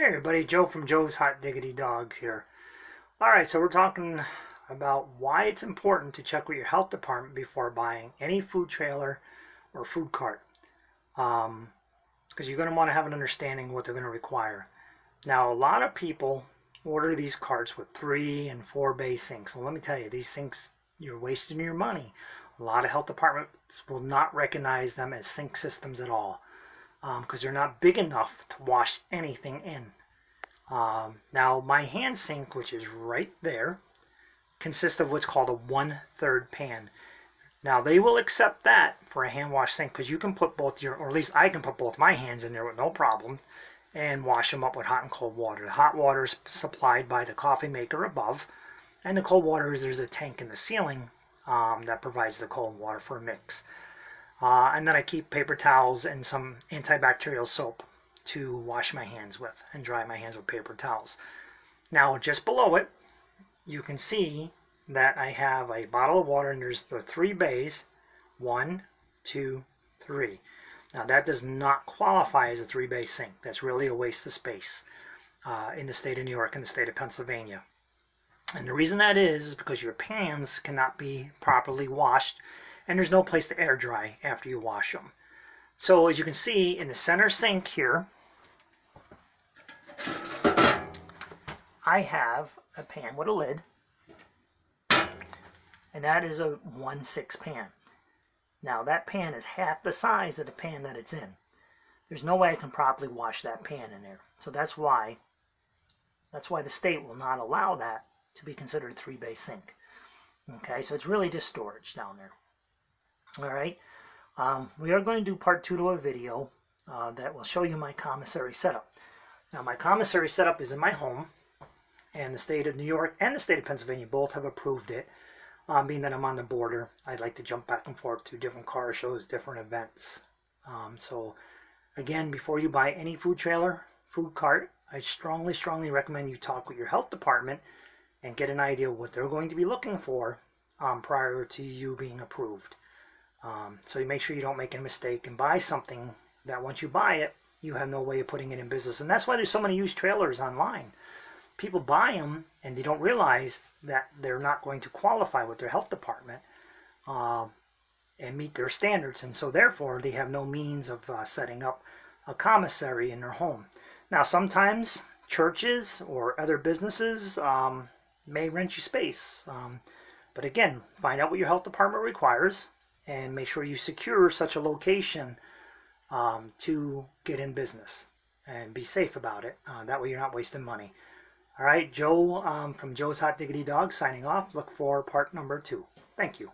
everybody, Joe from Joe's Hot Diggity Dogs here. Alright, so we're talking about why it's important to check with your health department before buying any food trailer or food cart. Because you're going to want to have an understanding of what they're going to require. Now, a lot of people order these carts with 3 and 4 bay sinks. Well, let me tell you, these sinks, you're wasting your money. A lot of health departments will not recognize them as sink systems at all. Because they're not big enough to wash anything in. Now my hand sink, which is right there, consists of what's called a 1/3 pan. Now they will accept that for a hand wash sink because you can put both your, or at least I can put both my hands in there with no problem and wash them up with hot and cold water. The hot water is supplied by the coffee maker above, and the cold water is there's a tank in the ceiling that provides the cold water for a mix. And then I keep paper towels and some antibacterial soap to wash my hands with and dry my hands with paper towels. Now just below it, you can see that I have a bottle of water and there's the 3 bays, 1, 2, 3. Now that does not qualify as a 3-bay sink. That's really a waste of space in the state of New York and the state of Pennsylvania. And the reason that is because your pans cannot be properly washed and there's no place to air dry after you wash them. So as you can see in the center sink here, I have a pan with a lid, and that is a 1/6 pan. Now that pan is half the size of the pan that it's in. There's no way I can properly wash that pan in there. So that's why the state will not allow that to be considered a 3-bay sink. Okay, so it's really just storage down there. Alright, we are going to do part 2 to a video that will show you my commissary setup. Now my commissary setup is in my home, and the state of New York and the state of Pennsylvania both have approved it. Being that I'm on the border, I'd like to jump back and forth to different car shows, different events. So again, before you buy any food trailer, food cart, I strongly recommend you talk with your health department and get an idea of what they're going to be looking for prior to you being approved. So you make sure you don't make a mistake and buy something that once you buy it, you have no way of putting it in business. And that's why there's so many used trailers online. People buy them and they don't realize that they're not going to qualify with their health department and meet their standards. And so therefore they have no means of setting up a commissary in their home. Now sometimes churches or other businesses may rent you space. But again, find out what your health department requires and make sure you secure such a location to get in business and be safe about it. That way you're not wasting money. All right, Joe from Joe's Hot Diggity Dogs signing off. Look for part number 2. Thank you.